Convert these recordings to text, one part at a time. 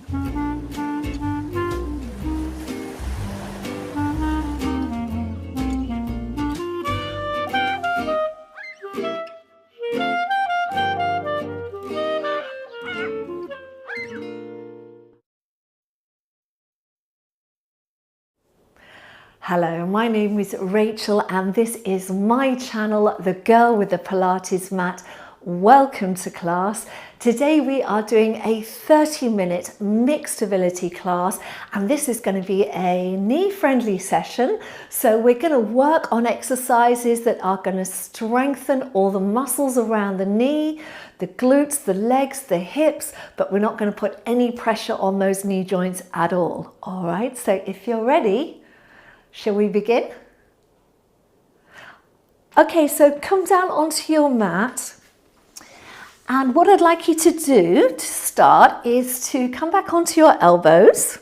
Hello, my name is Rachel and this is my channel, The Girl with the Pilates Mat. Welcome to class. Today we are doing a 30-minute mixed ability class and this is going to be a knee-friendly session. So we're going to work on exercises that are going to strengthen all the muscles around the knee, the glutes, the legs, the hips, but we're not going to put any pressure on those knee joints at all. All right, so if you're ready, shall we begin? Okay, so come down onto your mat. And what I'd like you to do to start is to come back onto your elbows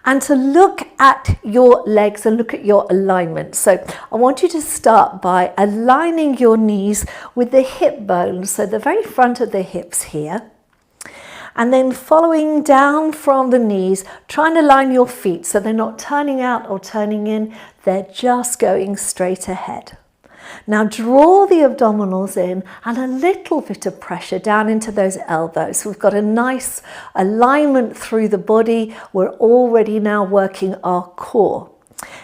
and to look at your legs and look at your alignment. So I want you to start by aligning your knees with the hip bones, so the very front of the hips here. And then following down from the knees, trying to line your feet so they're not turning out or turning in, they're just going straight ahead. Now draw the abdominals in and a little bit of pressure down into those elbows. We've got a nice alignment through the body. We're already now working our core.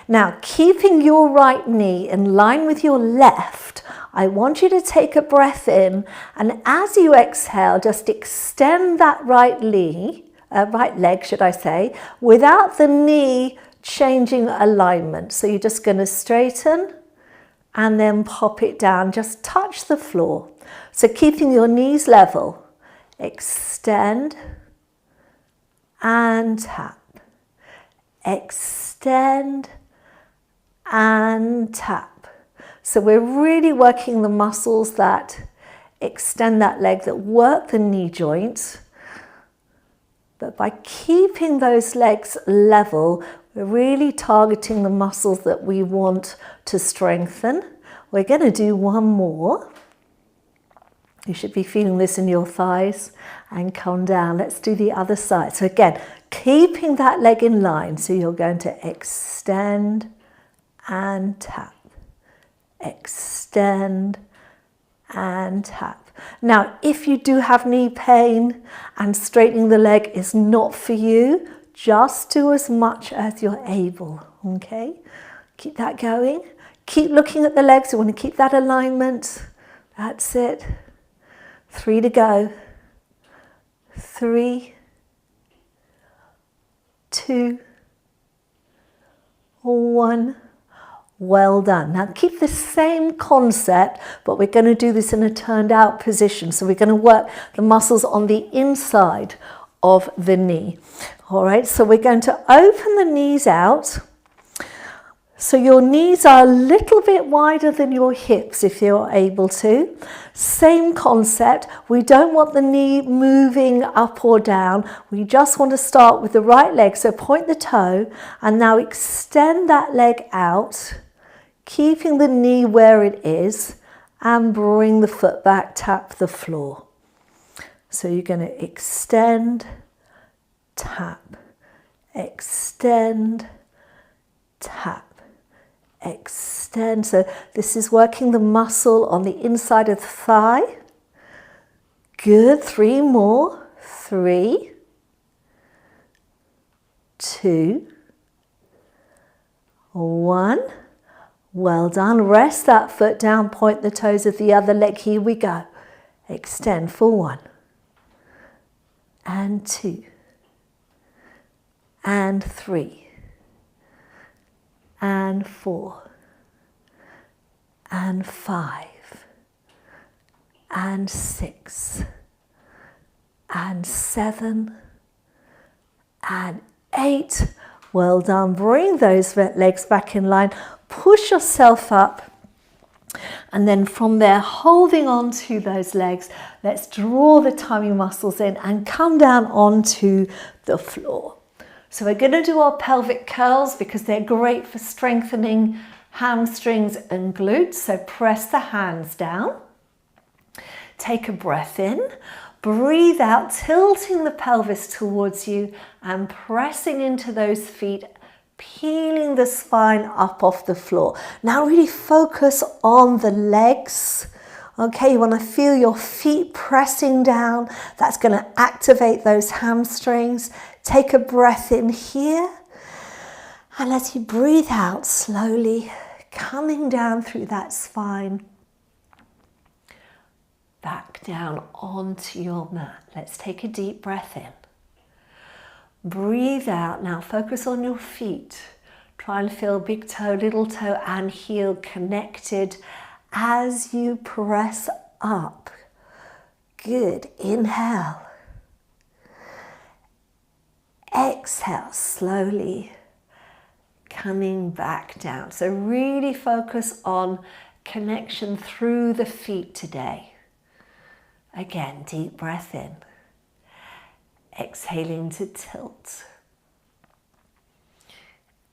Now, keeping your right knee in line with your left, I want you to take a breath in, and as you exhale, just extend that right leg, should I say, without the knee changing alignment. So you're just going to straighten and then pop it down, just touch the floor. So keeping your knees level, extend and tap, extend and tap. So we're really working the muscles that extend that leg, that work the knee joint. But by keeping those legs level, we're really targeting the muscles that we want to strengthen. We're going to do one more. You should be feeling this in your thighs and come down. Let's do the other side. So again, keeping that leg in line. So you're going to extend and tap. Extend and tap. Now, if you do have knee pain and straightening the leg is not for you, just do as much as you're able, okay? Keep that going. Keep looking at the legs. You want to keep that alignment. That's it. 3 to go. 3, 2, 1. Well done. Now keep the same concept, but we're going to do this in a turned out position. So we're going to work the muscles on the inside of the knee. All right, so we're going to open the knees out. So your knees are a little bit wider than your hips if you're able to. Same concept. We don't want the knee moving up or down. We just want to start with the right leg. So point the toe and now extend that leg out, keeping the knee where it is, and bring the foot back, tap the floor. So you're going to extend, tap, extend, tap, extend. So this is working the muscle on the inside of the thigh. Good. 3 more. 3, 2, 1. Well done. Rest that foot down, point the toes of the other leg. Here we go. Extend for 1 and 2 and 3 and 4 and 5 and 6 and 7 and 8. Well done. Bring those legs back in line. Push yourself up. And then from there, holding on to those legs, let's draw the tummy muscles in and come down onto the floor. So we're going to do our pelvic curls because they're great for strengthening hamstrings and glutes. So press the hands down. Take a breath in. Breathe out, tilting the pelvis towards you and pressing into those feet, peeling the spine up off the floor. Now really focus on the legs. Okay, you want to feel your feet pressing down. That's going to activate those hamstrings. Take a breath in here. And as you breathe out, slowly coming down through that spine, back down onto your mat. Let's take a deep breath in. Breathe out. Now focus on your feet. Try and feel big toe, little toe and heel connected as you press up. Good. Inhale. Exhale slowly. Coming back down. So really focus on connection through the feet today. Again, deep breath in. Exhaling to tilt.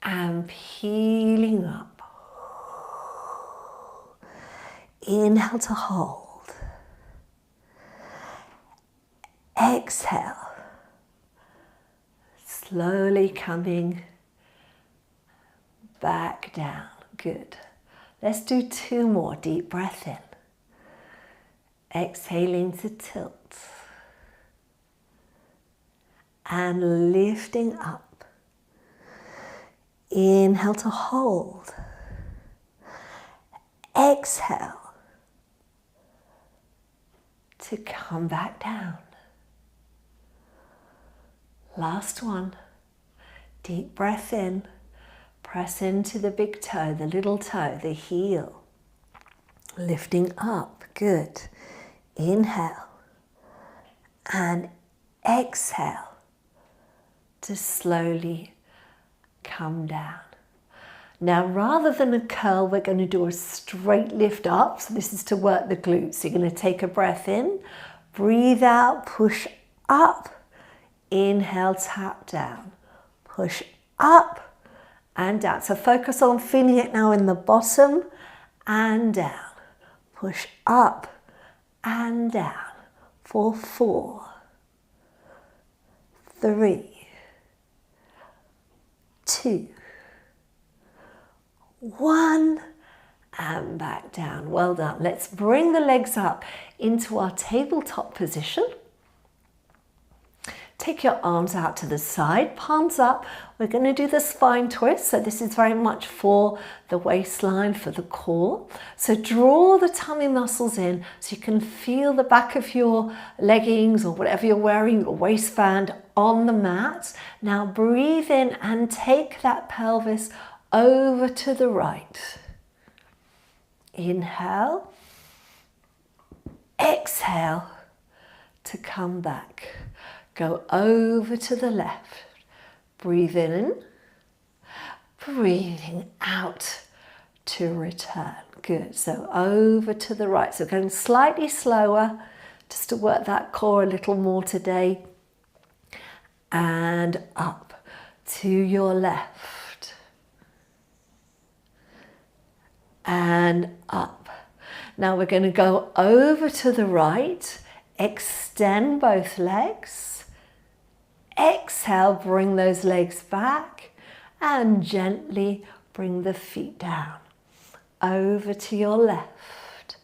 And peeling up. Inhale to hold. Exhale. Slowly coming back down. Good. Let's do 2 more. Deep breath in. Exhaling to tilt. And lifting up. Inhale to hold. Exhale to come back down. Last one. Deep breath in. Press into the big toe, the little toe, the heel. Lifting up. Good. Inhale. And exhale to slowly come down. Now, rather than a curl, we're going to do a straight lift up. So this is to work the glutes. So you're going to take a breath in, breathe out, push up, inhale, tap down, push up and down. So focus on feeling it now in the bottom and down. Push up and down for 4, 3, 2, 1, and back down. Well done. Let's bring the legs up into our tabletop position. Take your arms out to the side, palms up. We're going to do the spine twist. So this is very much for the waistline, for the core. So draw the tummy muscles in so you can feel the back of your leggings or whatever you're wearing, your waistband on the mat. Now breathe in and take that pelvis over to the right. Inhale. Exhale to come back. Go over to the left. Breathe in. Breathing out to return. Good. So over to the right. So going slightly slower just to work that core a little more today. And up to your left. And up. Now we're going to go over to the right. Extend both legs. Exhale, bring those legs back and gently bring the feet down. Over to your left.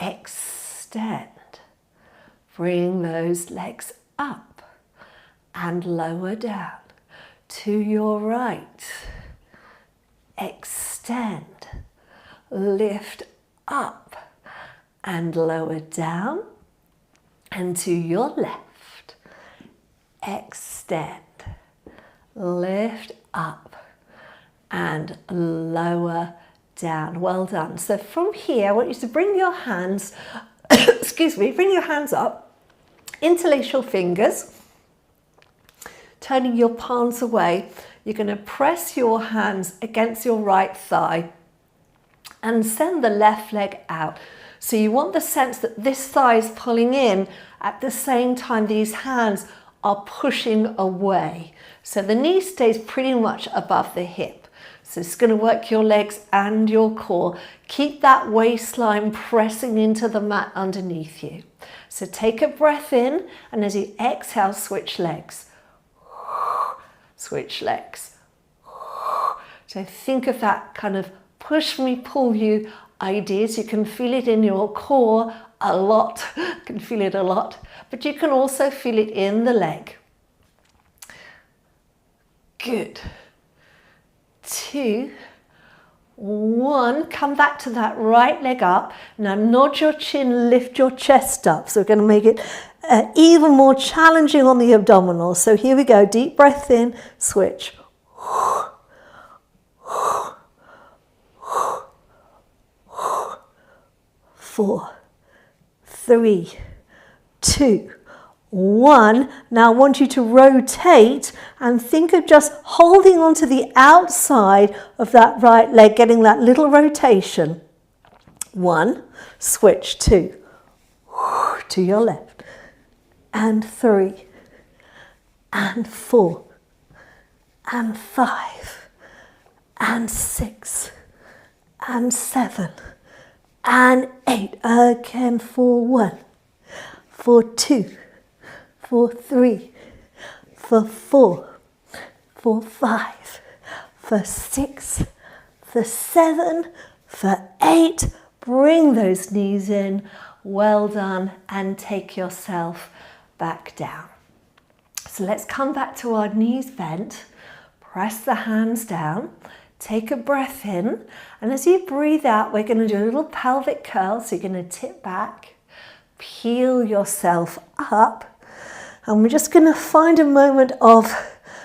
Extend. Bring those legs up and lower down. To your right. Extend. Lift up and lower down. And to your left. Extend, lift up and lower down. Well done. So from here, I want you to bring your hands, bring your hands up, interlace your fingers, turning your palms away. You're going to press your hands against your right thigh and send the left leg out. So you want the sense that this thigh is pulling in at the same time these hands are pushing away. So the knee stays pretty much above the hip. So it's going to work your legs and your core. Keep that waistline pressing into the mat underneath you. So take a breath in, and as you exhale, switch legs. Switch legs. So think of that kind of push me, pull you ideas. You can feel it in your core a lot. You can feel it a lot, but you can also feel it in the leg. Good. 2, 1, come back to that right leg up. Now nod your chin, lift your chest up. So we're going to make it even more challenging on the abdominals. So here we go, deep breath in, switch. 4, 3, 2, 1. Now I want you to rotate and think of just holding onto the outside of that right leg, getting that little rotation. 1, switch, 2, to your left, and 3, and 4, and 5, and 6, and 7, and 8. Again for 1, for 2, for 3, for 4, for 5, for 6, for 7, for 8. Bring those knees in. Well done. And take yourself back down. So let's come back to our knees bent. Press the hands down. Take a breath in. And as you breathe out, we're going to do a little pelvic curl. So you're going to tip back, peel yourself up. And we're just going to find a moment of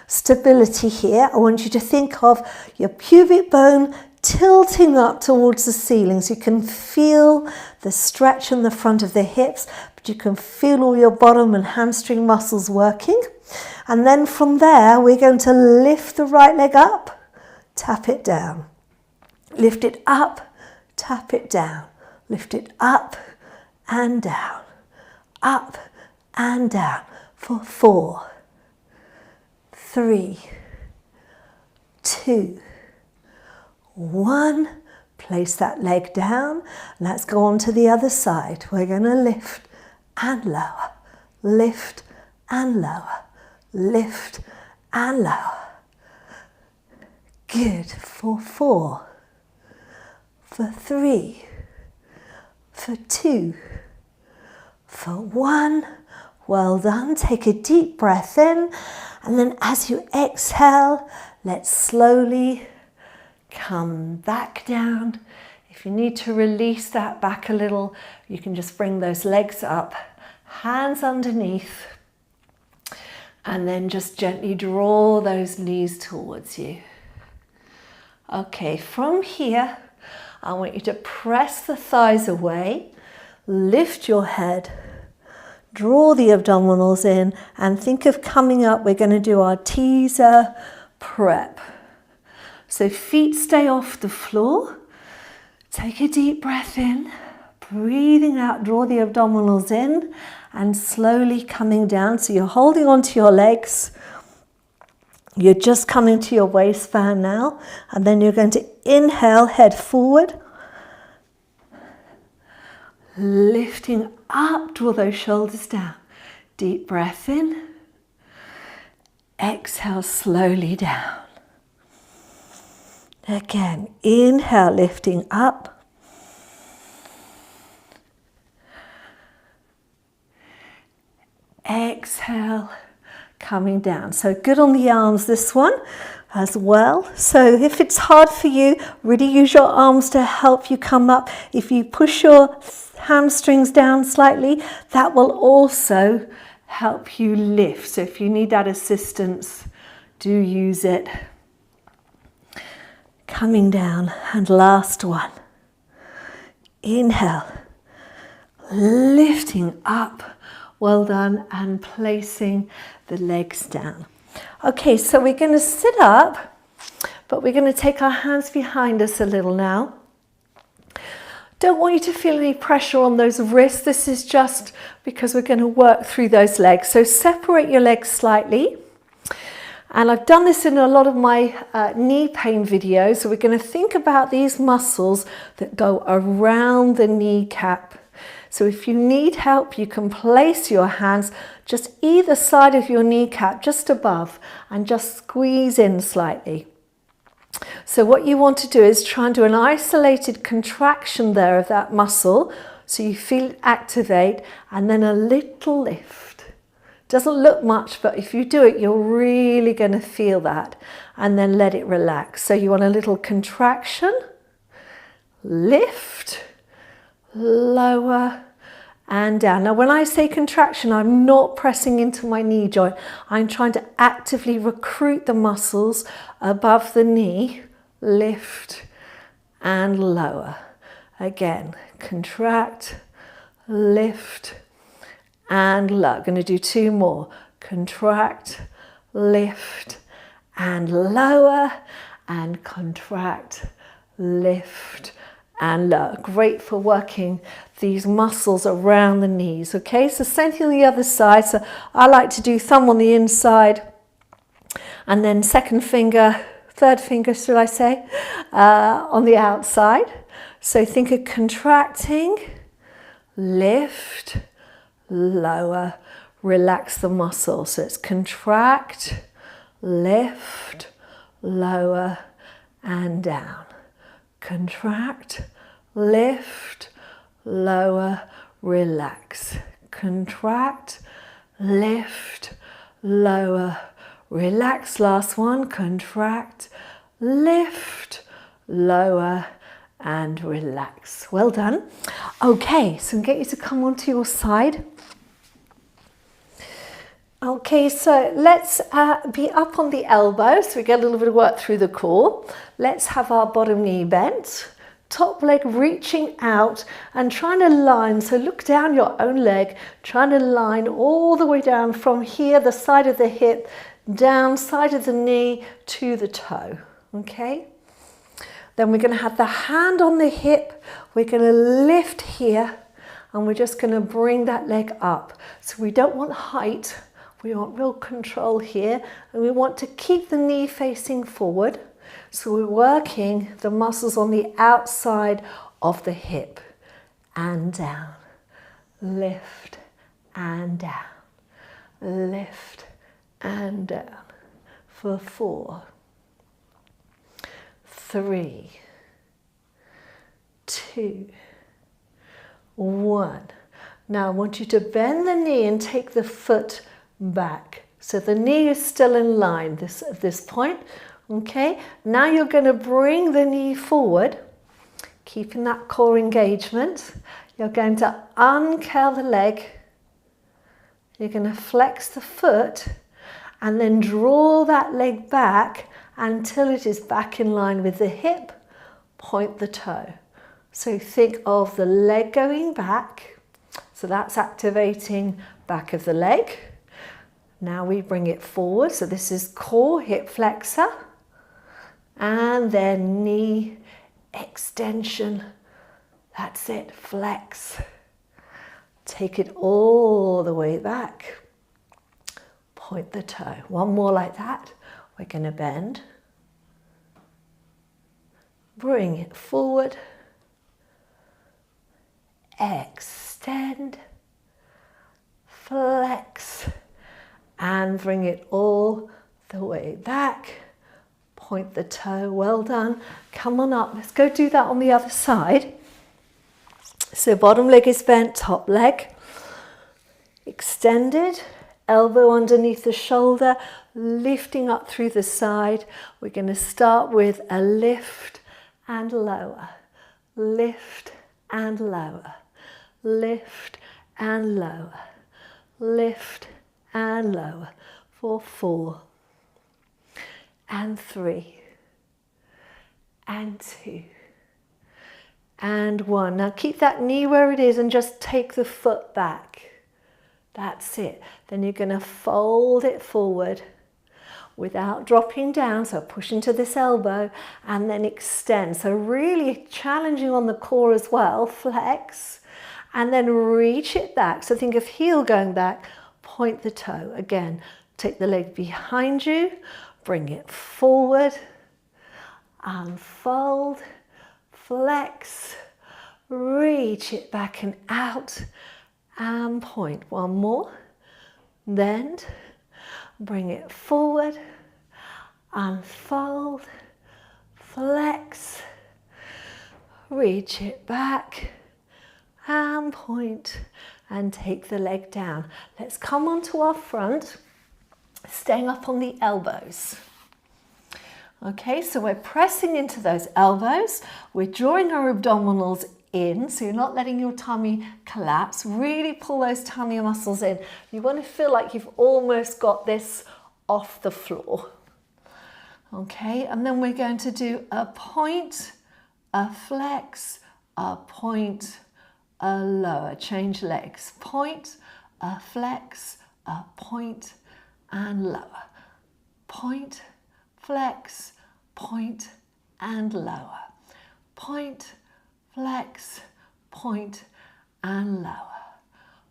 stability here. I want you to think of your pubic bone tilting up towards the ceiling, so you can feel the stretch in the front of the hips, but you can feel all your bottom and hamstring muscles working. And then from there, we're going to lift the right leg up, tap it down. Lift it up, tap it down. Lift it up and down, up and down. For 4, 3, 2, 1. Place that leg down. Let's go on to the other side. We're going to lift and lower, lift and lower, lift and lower. Good. For 4, for 3, for 2, for 1. Well done. Take a deep breath in, and then as you exhale, let's slowly come back down. If you need to release that back a little, you can just bring those legs up, hands underneath, and then just gently draw those knees towards you. Okay, from here, I want you to press the thighs away, lift your head, draw the abdominals in, and think of coming up. We're going to do our teaser prep. So feet stay off the floor. Take a deep breath in, breathing out, draw the abdominals in, and slowly coming down. So you're holding onto your legs. You're just coming to your waistband now, and then you're going to inhale, head forward. Lifting up, draw those shoulders down. Deep breath in. Exhale slowly down. Again, inhale, lifting up. Exhale, coming down. So good on the arms, this one as well. So if it's hard for you, really use your arms to help you come up. If you push your hamstrings down slightly, that will also help you lift. So if you need that assistance, do use it. Coming down, and last one. Inhale, lifting up. Well done, and placing the legs down. Okay, so we're going to sit up, but we're going to take our hands behind us a little now. Don't want you to feel any pressure on those wrists. This is just because we're going to work through those legs. So separate your legs slightly. And I've done this in a lot of my knee pain videos. So we're going to think about these muscles that go around the kneecap. So if you need help, you can place your hands just either side of your kneecap, just above, and just squeeze in slightly. So what you want to do is try and do an isolated contraction there of that muscle, so you feel it activate, and then a little lift. Doesn't look much, but if you do it, you're really going to feel that, and then let it relax. So you want a little contraction, lift, lower, and down. Now when I say contraction, I'm not pressing into my knee joint. I'm trying to actively recruit the muscles above the knee. Lift and lower. Again, contract, lift and lower. Going to do 2 more. Contract, lift and lower, and contract, lift and lower. Great for working these muscles around the knees. Okay, so same thing on the other side. So I like to do thumb on the inside, and then third finger, should I say, on the outside. So think of contracting, lift, lower, relax the muscle. So it's contract, lift, lower, and down. Contract, lift, lower, relax. Contract, lift, lower, relax. Last one. Contract, lift, lower, and relax. Well done. Okay, so I'm going to get you to come onto your side. Okay, so let's be up on the elbow, so we get a little bit of work through the core. Let's have our bottom knee bent, top leg reaching out and trying to line, so look down your own leg, trying to line all the way down from here, the side of the hip, down side of the knee to the toe, okay? Then we're going to have the hand on the hip, we're going to lift here, and we're just going to bring that leg up. So we don't want height, we want real control here, and we want to keep the knee facing forward. So we're working the muscles on the outside of the hip, and down, lift and down, lift and down, for 4, 3, 2, 1. Now I want you to bend the knee and take the foot back. So the knee is still in line at this point. Okay, now you're going to bring the knee forward, keeping that core engagement. You're going to uncurl the leg. You're going to flex the foot and then draw that leg back until it is back in line with the hip. Point the toe. So think of the leg going back. So that's activating back of the leg. Now we bring it forward. So this is core, hip flexor. And then knee extension. That's it, flex. Take it all the way back. Point the toe. One more like that. We're going to bend. Bring it forward. Extend. Flex. And bring it all the way back. Point the toe, well done. Come on up, let's go do that on the other side. So bottom leg is bent, top leg extended, elbow underneath the shoulder, lifting up through the side. We're going to start with a lift and lower, lift and lower, lift and lower, lift and lower, for 4 and 3 and 2 and 1. Now keep that knee where it is and just take the foot back. That's it. Then you're going to fold it forward without dropping down. So push into this elbow and then extend. So really challenging on the core as well. Flex and then reach it back. So think of heel going back. point the toe. Again, take the leg behind you, bring it forward, unfold, flex, reach it back and out, and point. One more. Then bring it forward, unfold, flex, reach it back, and point, and take the leg down. Let's come onto our front, staying up on the elbows. Okay, so we're pressing into those elbows, we're drawing our abdominals in, so you're not letting your tummy collapse. Really pull those tummy muscles in. You want to feel like you've almost got this off the floor. Okay, and then we're going to do a point, a flex, a point, a lower. Change legs. Point, a flex, a point, and lower. Point, flex, point, and lower. Point, flex, point, and lower.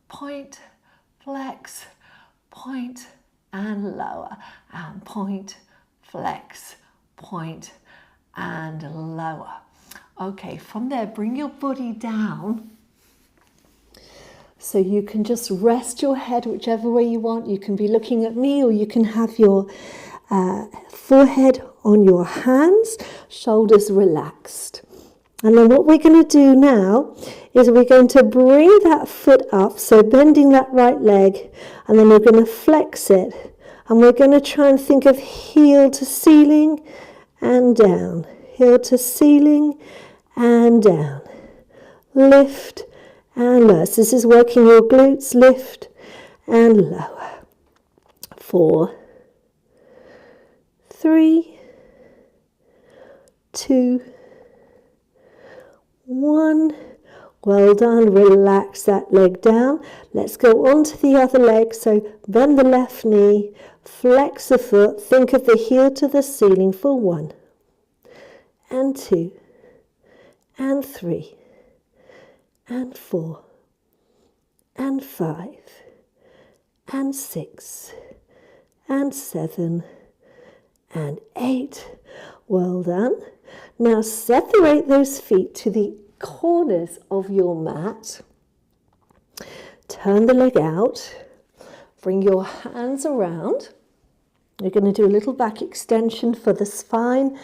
Point, flex, point, and lower. And point, flex, point, and lower. Okay, from there, bring your body down. So you can just rest your head whichever way you want. You can be looking at me, or you can have your forehead on your hands, shoulders relaxed. And then what we're going to do now is we're going to bring that foot up, so bending that right leg, and then we're going to flex it. And we're going to try and think of heel to ceiling and down. Heel to ceiling and down. Lift and lower. So this is working your glutes, lift and lower. 4, 3, 2, 1. Well done. Relax that leg down. Let's go on to the other leg. So bend the left knee, flex the foot, think of the heel to the ceiling for 1 and 2 and 3 and 4 and 5 and 6 and 7 and 8. Well done. Now separate those feet to the corners of your mat. Turn the leg out. Bring your hands around. You're going to do a little back extension for the spine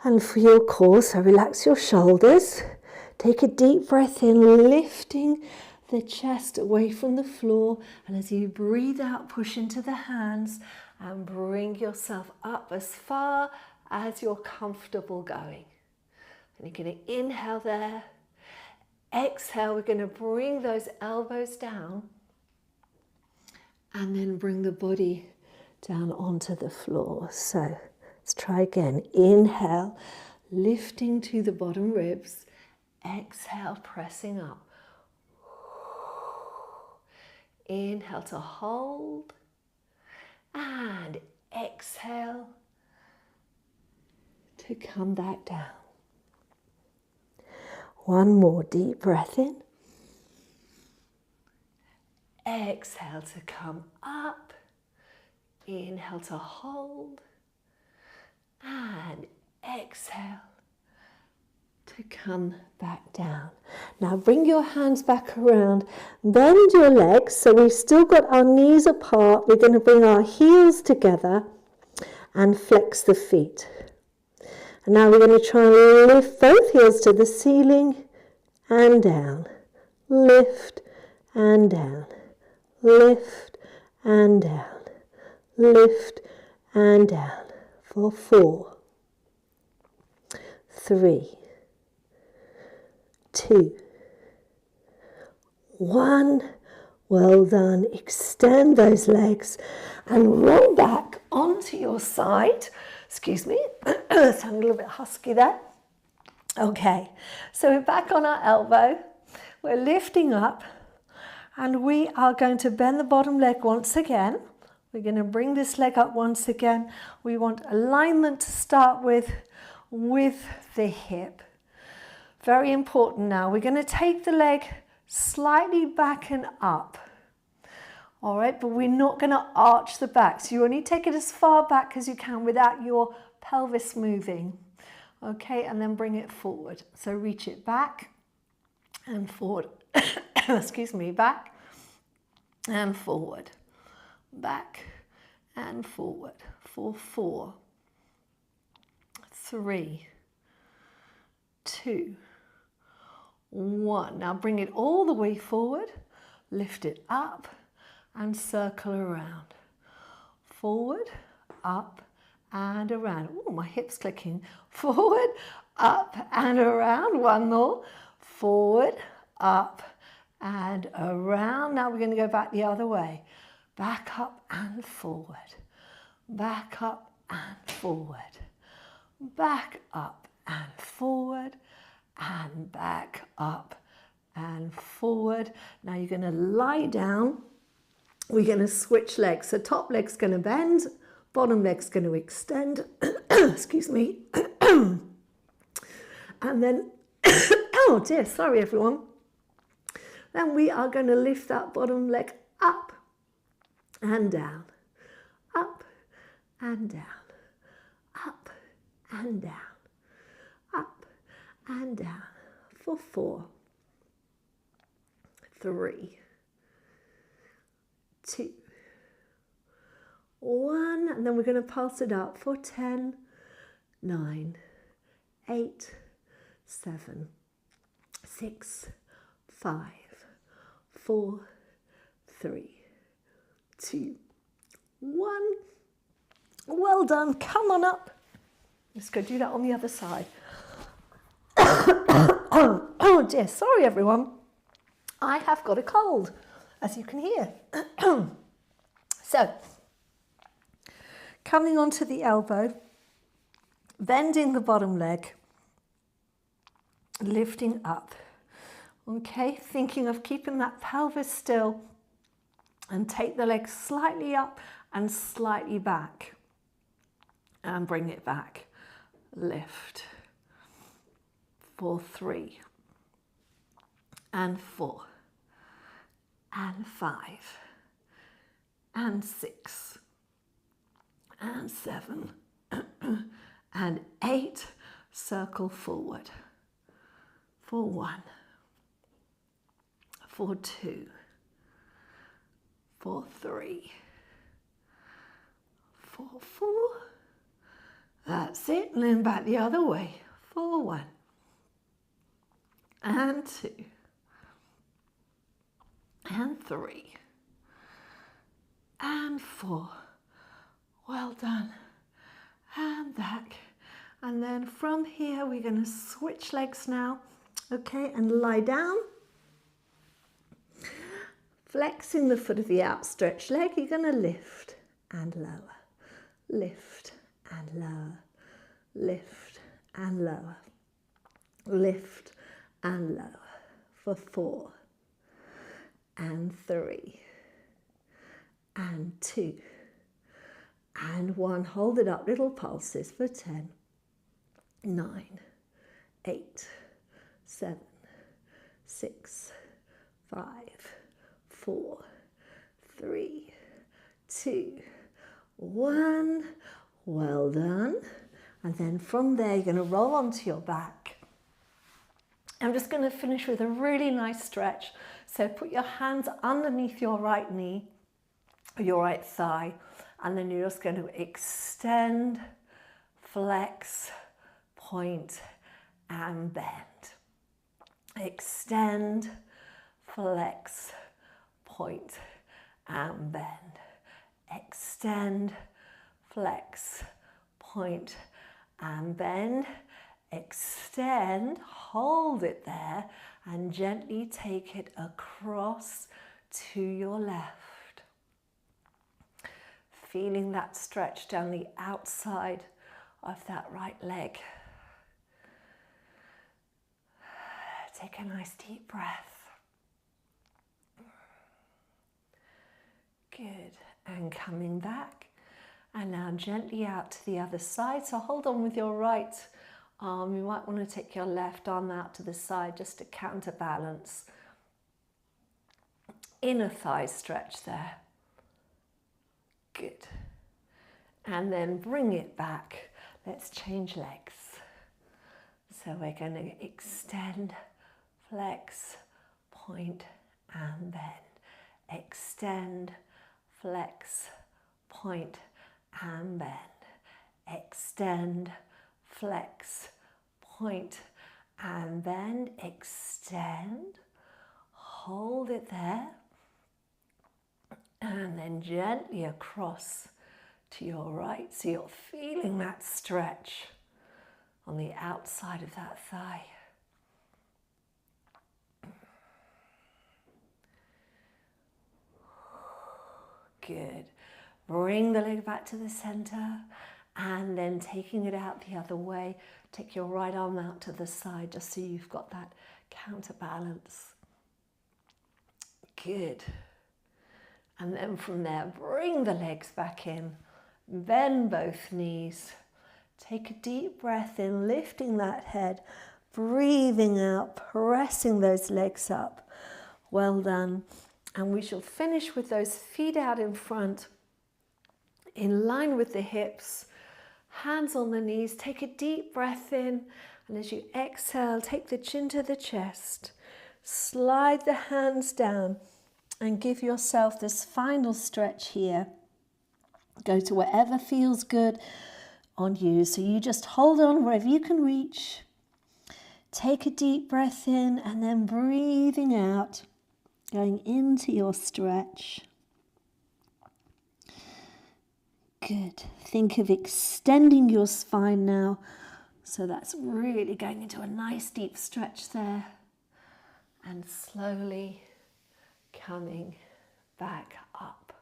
and for your core. So relax your shoulders. Take a deep breath in, lifting the chest away from the floor. And as you breathe out, push into the hands and bring yourself up as far as you're comfortable going. And you're going to inhale there. Exhale, we're going to bring those elbows down. And then bring the body down onto the floor. So let's try again. Inhale, lifting to the bottom ribs. Exhale, pressing up. Inhale to hold. And exhale to come back down. One more deep breath in. Exhale to come up. Inhale to hold. And exhale to come back down. Now bring your hands back around. Bend your legs. So we've still got our knees apart. We're going to bring our heels together and flex the feet. And now we're going to try and lift both heels to the ceiling and down. Lift and down. Lift and down. Lift and down. For 4, 3, 2, 1. Well done. Extend those legs and roll back onto your side. Excuse me, sound a little bit husky there. Okay, so we're back on our elbow. We're lifting up and we are going to bend the bottom leg once again. We're going to bring this leg up once again. We want alignment to start with the hip. Very important now. We're going to take the leg slightly back and up. All right, but we're not going to arch the back. So you only take it as far back as you can without your pelvis moving. Okay, and then bring it forward. So reach it back and forward. Excuse me, back and forward. Back and forward for 4, 3, 2, 1. Now bring it all the way forward. Lift it up and circle around. Forward, up, and around. Oh, my hip's clicking. Forward, up, and around. One more. Forward, up, and around. Now we're going to go back the other way. Back up and forward. Back up and forward. Back up and forward. And back up and forward. Now you're going to lie down. We're going to switch legs. So top leg's going to bend, bottom leg's going to extend. Excuse me. And then, oh dear, sorry everyone. Then we are going to lift that bottom leg up and down, up and down, up and down, up and down for 4, 3, 2, 1, and then we're going to pulse it up for 10, 9, 8, 7, 6, 5, 4, 3, 2, 1. Well done. Come on up. Let's go do that on the other side. Oh dear, sorry everyone. I have got a cold, as you can hear. So, coming onto the elbow, bending the bottom leg, lifting up. Okay, thinking of keeping that pelvis still and take the leg slightly up and slightly back and bring it back. Lift for 3 and 4 and 5 and 6 and 7 and 8. Circle forward for 1, for 2, for 3, for 4. That's it. And then back the other way for 1 and 2 and 3 and 4. Well done. And back. And then from here we're going to switch legs now. Okay, and lie down. Flexing the foot of the outstretched leg, you're going to lift and lower. Lift and lower. Lift and lower. Lift and lower for 4 and 3 and 2 and 1. Hold it up, little pulses for 10, 9, 8, 7, 6, 5, 4, 3, 2, 1. Well done. And then from there, you're going to roll onto your back. I'm just going to finish with a really nice stretch. So put your hands underneath your right knee, or your right thigh, and then you're just going to extend, flex, point, and bend. Extend, flex, point, and bend. Extend, flex, point, and bend. Extend, hold it there, and gently take it across to your left. Feeling that stretch down the outside of that right leg. Take a nice deep breath. Good. And coming back. And now gently out to the other side. So hold on with your right arm. You might want to take your left arm out to the side just to counterbalance. Inner thigh stretch there. Good. And then bring it back. Let's change legs. So we're going to extend, flex, point, and bend. Extend, flex, point, and bend. Extend, flex, point, and bend. Extend, hold it there, and then gently across to your right. So you're feeling that stretch on the outside of that thigh. Good. Bring the leg back to the center, and then taking it out the other way, take your right arm out to the side just so you've got that counterbalance. Good. And then from there, bring the legs back in, bend both knees. Take a deep breath in, lifting that head, breathing out, pressing those legs up. Well done. And we shall finish with those feet out in front, in line with the hips, hands on the knees. Take a deep breath in, and as you exhale, take the chin to the chest. Slide the hands down and give yourself this final stretch here. Go to wherever feels good on you. So you just hold on wherever you can reach. Take a deep breath in and then breathing out, going into your stretch. Good. Think of extending your spine now. So that's really going into a nice deep stretch there. And slowly coming back up.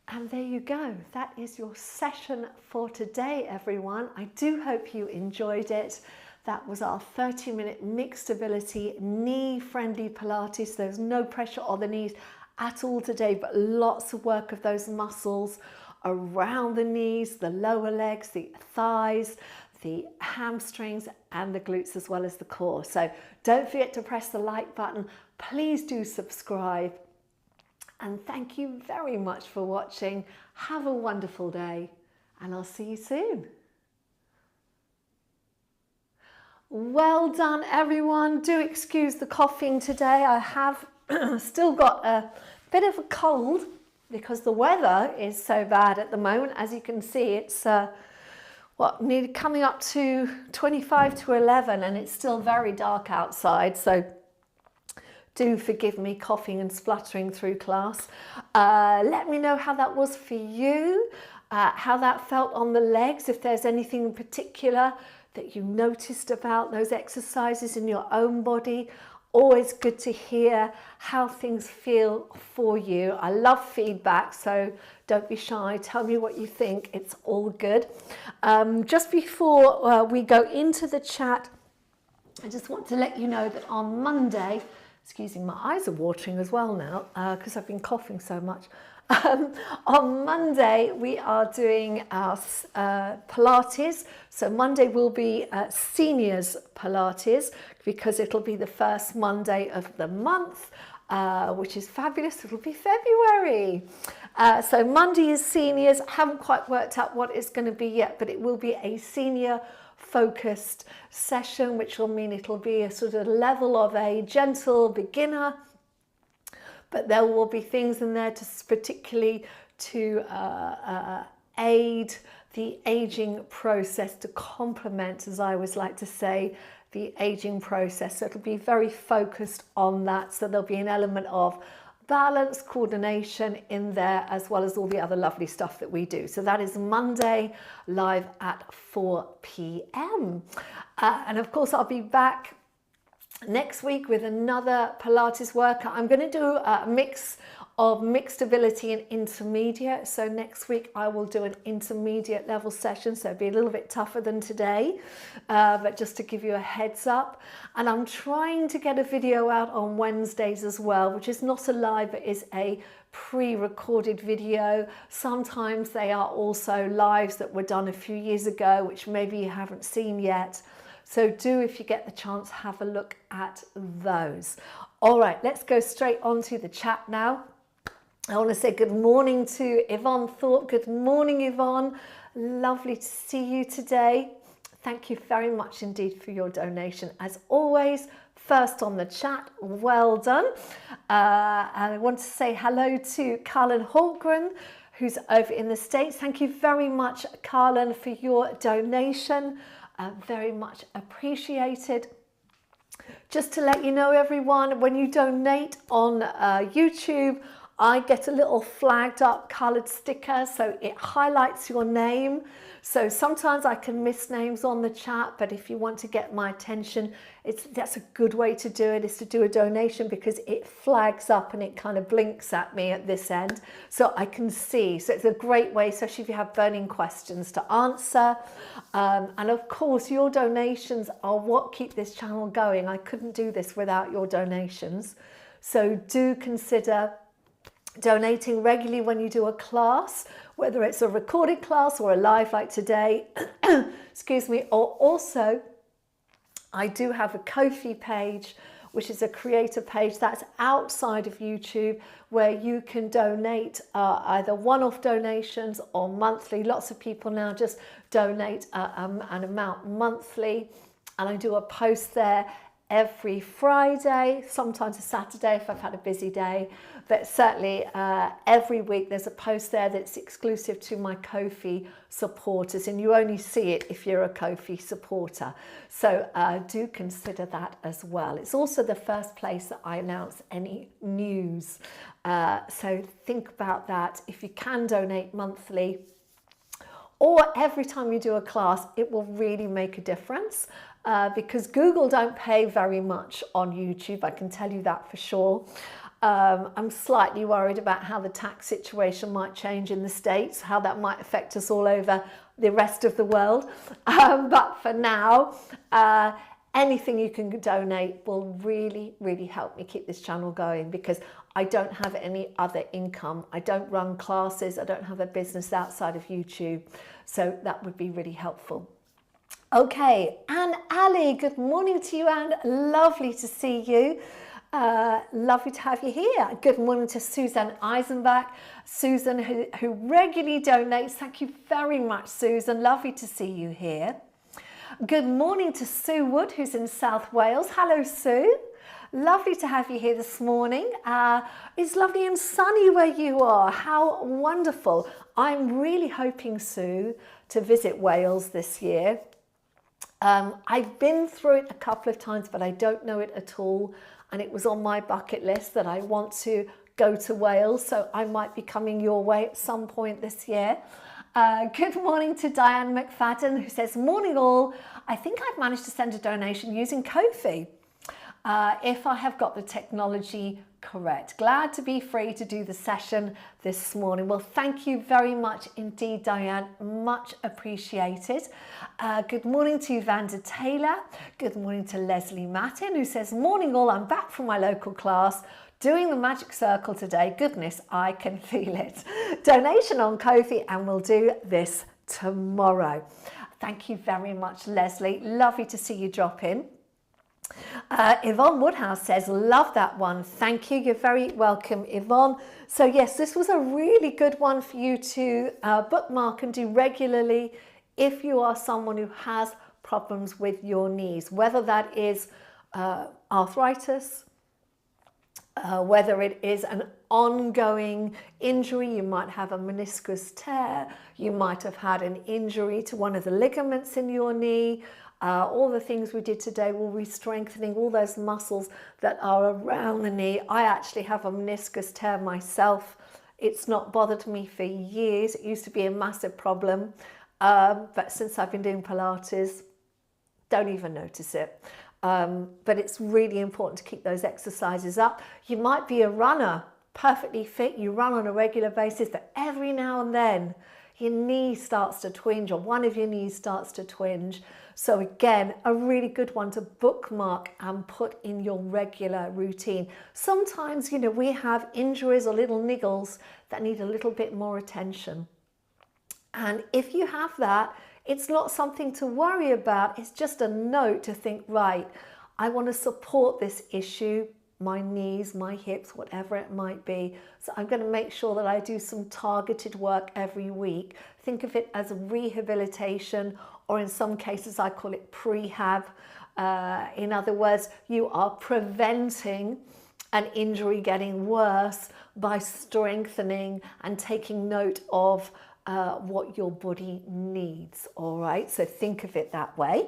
And there you go. That is your session for today, everyone. I do hope you enjoyed it. That was our 30-minute mixed ability, knee-friendly Pilates. There's no pressure on the knees at all today, but lots of work of those muscles around the knees, the lower legs, the thighs, the hamstrings, and the glutes, as well as the core. So don't forget to press the like button. Please do subscribe. And thank you very much for watching. Have a wonderful day, and I'll see you soon. Well done, everyone. Do excuse the coughing today. I have still got a bit of a cold because the weather is so bad at the moment. As you can see, it's nearly coming up to 25 to 11, and it's still very dark outside. So do forgive me coughing and spluttering through class. Let me know how that was for you, how that felt on the legs, if there's anything in particular that you noticed about those exercises in your own body. Always good to hear how things feel for you. I love feedback, so don't be shy. Tell me what you think. It's all good. Just before we go into the chat, I just want to let you know that on Monday, excuse me, my eyes are watering as well now because I've been coughing so much. On Monday, we are doing our Pilates. So Monday will be Seniors Pilates because it'll be the first Monday of the month, which is fabulous. It'll be February. So Monday is Seniors. I haven't quite worked out what it's going to be yet, but it will be a senior focused session, which will mean it'll be a sort of level of a gentle beginner, but there will be things in there to particularly to aid the aging process, to complement, as I always like to say, the aging process. So it'll be very focused on that. So there'll be an element of balance, coordination in there, as well as all the other lovely stuff that we do. So that is Monday, live at 4 p.m. And of course, I'll be back next week with another Pilates workout. I'm going to do a mix of mixed ability and intermediate. So next week I will do an intermediate level session. So it'll be a little bit tougher than today, but just to give you a heads up. And I'm trying to get a video out on Wednesdays as well, which is not a live, but is a pre-recorded video. Sometimes they are also lives that were done a few years ago, which maybe you haven't seen yet. So do, if you get the chance, have a look at those. All right, let's go straight on to the chat now. I want to say good morning to Yvonne Thorpe. Good morning, Yvonne. Lovely to see you today. Thank you very much indeed for your donation. As always, first on the chat, well done. And I want to say hello to Carlin Holgren, who's over in the States. Thank you very much, Carlin, for your donation. Very much appreciated. Just to let you know, everyone, when you donate on YouTube, I get a little flagged up coloured sticker, so it highlights your name. So sometimes I can miss names on the chat, but if you want to get my attention, that's a good way to do it, is to do a donation, because it flags up and it kind of blinks at me at this end so I can see. So it's a great way, especially if you have burning questions, to answer. And of course, your donations are what keep this channel going. I couldn't do this without your donations. So do consider donating regularly when you do a class, whether it's a recorded class or a live like today, excuse me, or also I do have a Ko-fi page, which is a creator page that's outside of YouTube, where you can donate either one-off donations or monthly. Lots of people now just donate an amount monthly, and I do a post there every Friday, sometimes a Saturday if I've had a busy day, but certainly every week there's a post there that's exclusive to my Ko-fi supporters, and you only see it if you're a Ko-fi supporter. So do consider that as well. It's also the first place that I announce any news. So think about that. If you can donate monthly or every time you do a class, it will really make a difference, because Google don't pay very much on YouTube, I can tell you that for sure. I'm slightly worried about how the tax situation might change in the States, how that might affect us all over the rest of the world. But for now, anything you can donate will really, really help me keep this channel going, because I don't have any other income. I don't run classes. I don't have a business outside of YouTube. So that would be really helpful. Okay, and Ali, good morning to you, and lovely to see you. Lovely to have you here. Good morning to Susan Eisenbach. Susan, who regularly donates. Thank you very much, Susan. Lovely to see you here. Good morning to Sue Wood, who's in South Wales. Hello, Sue. Lovely to have you here this morning. It's lovely and sunny where you are. How wonderful. I'm really hoping, Sue, to visit Wales this year. I've been through it a couple of times, but I don't know it at all. And it was on my bucket list that I want to go to Wales. So I might be coming your way at some point this year. Good morning to Diane McFadden, who says, morning all. I think I've managed to send a donation using Ko-fi, if I have got the technology correct. Glad to be free to do the session this morning. Well, thank you very much indeed, Diane. Much appreciated. Good morning to Vanda Taylor. Good morning to Leslie Mattin, who says, morning all. I'm back from my local class, doing the magic circle today. Goodness, I can feel it. Donation on Ko-fi, and we'll do this tomorrow. Thank you very much, Leslie. Lovely to see you drop in. Yvonne Woodhouse says, love that one. Thank you. You're very welcome, Yvonne. So yes, this was a really good one for you to bookmark and do regularly if you are someone who has problems with your knees, whether that is arthritis, whether it is an ongoing injury. You might have a meniscus tear, you might have had an injury to one of the ligaments in your knee. All the things we did today will be strengthening all those muscles that are around the knee. I actually have a meniscus tear myself. It's not bothered me for years. It used to be a massive problem, but since I've been doing Pilates, don't even notice it. But it's really important to keep those exercises up. You might be a runner, perfectly fit, you run on a regular basis, but every now and then your knee starts to twinge, or one of your knees starts to twinge. So again, a really good one to bookmark and put in your regular routine. Sometimes, you know, we have injuries or little niggles that need a little bit more attention. And if you have that, it's not something to worry about. It's just a note to think, right, I want to support this issue. my knees, my hips, whatever it might be. So I'm going to make sure that I do some targeted work every week. Think of it as a rehabilitation, or in some cases I call it prehab. In other words, you are preventing an injury getting worse by strengthening and taking note of what your body needs. All right, so think of it that way.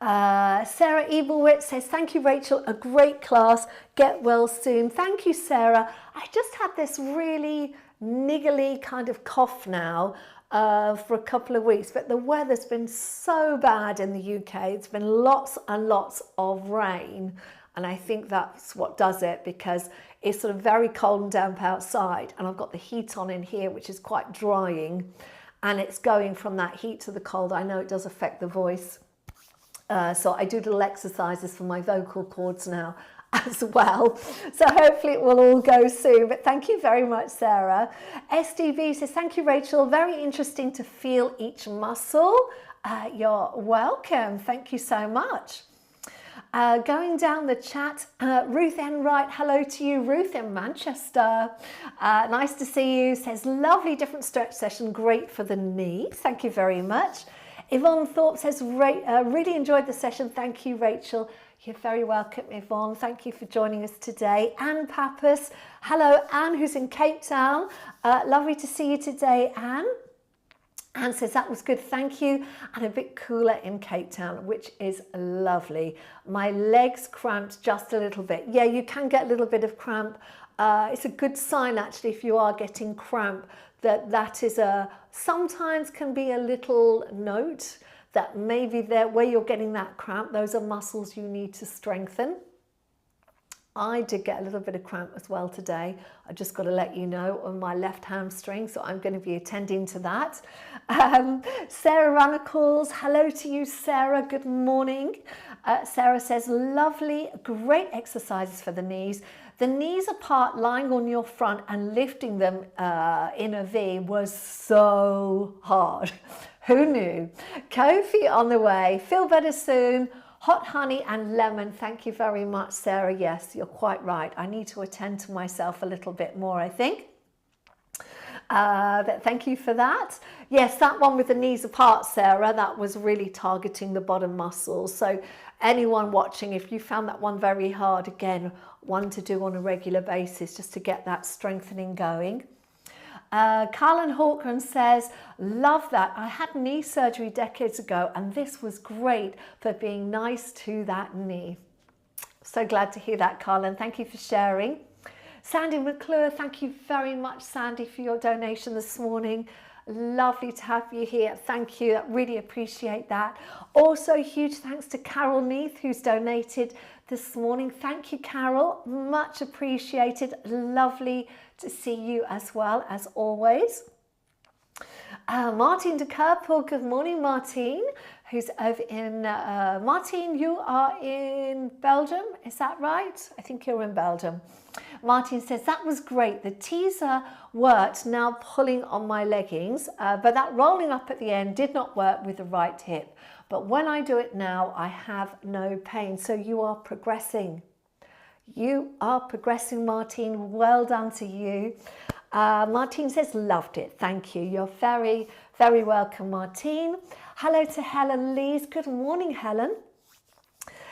Sarah Evilwit says, thank you, Rachel, a great class, get well soon. Thank you, Sarah. I just had this really niggly kind of cough now for a couple of weeks, but the weather's been so bad in the UK. It's been lots and lots of rain, and I think that's what does it, because it's sort of very cold and damp outside, and I've got the heat on in here, which is quite drying, and it's going from that heat to the cold. I know it does affect the voice. So I do little exercises for my vocal cords now as well. So hopefully it will all go soon. But thank you very much, Sarah. SDV says, thank you, Rachel. Very interesting to feel each muscle. You're welcome. Thank you so much. Going down the chat, Ruth Enright, hello to you, Ruth in Manchester. Nice to see you. Says, lovely different stretch session, great for the knee. Thank you very much. Yvonne Thorpe says, really enjoyed the session. Thank you, Rachel. You're very welcome, Yvonne. Thank you for joining us today. Anne Pappas. Hello, Anne, who's in Cape Town. Lovely to see you today, Anne. Anne says, that was good, thank you. And a bit cooler in Cape Town, which is lovely. My legs cramped just a little bit. Yeah, you can get a little bit of cramp. It's a good sign, actually, if you are getting cramp, that is sometimes can be a little note that maybe where you're getting that cramp, those are muscles you need to strengthen. I did get a little bit of cramp as well today. I just got to let you know, on my left hamstring, so I'm going to be attending to that. Sarah Ranacles, hello to you, Sarah. Good morning. Sarah says, lovely, great exercises for the knees. The knees apart, lying on your front and lifting them in a V was so hard. Who knew? Kofi on the way. Feel better soon. Hot honey and lemon. Thank you very much, Sarah. Yes, you're quite right. I need to attend to myself a little bit more, I think. But thank you for that. Yes, that one with the knees apart, Sarah, that was really targeting the bottom muscles. So anyone watching, if you found that one very hard, again, one to do on a regular basis just to get that strengthening going. Carlin Hawken says, love that. I had knee surgery decades ago and this was great for being nice to that knee. So glad to hear that, Carlin. Thank you for sharing. Sandy McClure, thank you very much, Sandy, for your donation this morning. Lovely to have you here. Thank you. I really appreciate that. Also, huge thanks to Carol Neath, who's donated this morning. Thank you, Carol. Much appreciated. Lovely to see you as well, as always. Martin de Kerpel, good morning, Martin, who's over in, Martin, you are in Belgium, is that right? I think you're in Belgium. Martin says, that was great. The teaser worked, now pulling on my leggings, but that rolling up at the end did not work with the right hip. But when I do it now, I have no pain. So you are progressing. You are progressing, Martin. Well done to you. Martin says, loved it. Thank you. You're very, very welcome, Martin. Hello to Helen Lees. Good morning, Helen.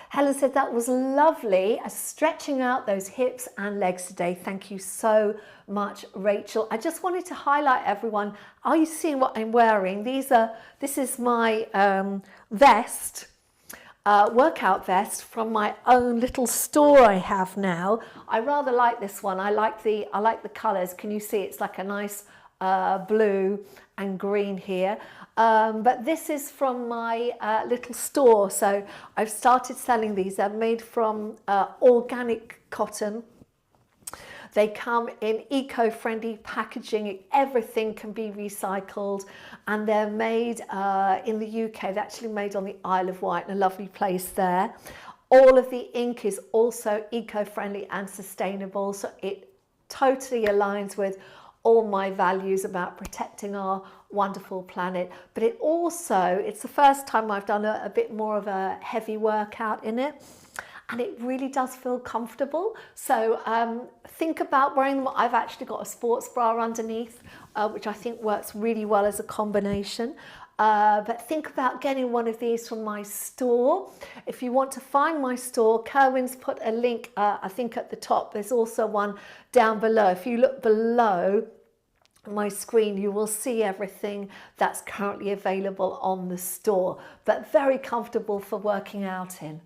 Helen said, that was lovely. Stretching out those hips and legs today. Thank you so much, Rachel. I just wanted to highlight everyone. Are you seeing what I'm wearing? This is my vest. Workout vest from my own little store I have now. I rather like this one. I like the colors. Can you see? It's like a nice blue and green here. But this is from my little store. So I've started selling these. They're made from organic cotton. They come in eco-friendly packaging. Everything can be recycled, and they're made in the UK. They're actually made on the Isle of Wight, in a lovely place there. All of the ink is also eco-friendly and sustainable, so it totally aligns with all my values about protecting our wonderful planet. But it also, it's the first time I've done a bit more of a heavy workout in it. and it really does feel comfortable. So think about wearing them. I've actually got a sports bra underneath, which I think works really well as a combination. But think about getting one of these from my store. If you want to find my store, Kerwin's put a link, I think at the top. There's also one down below. If you look below my screen, you will see everything that's currently available on the store, but very comfortable for working out in.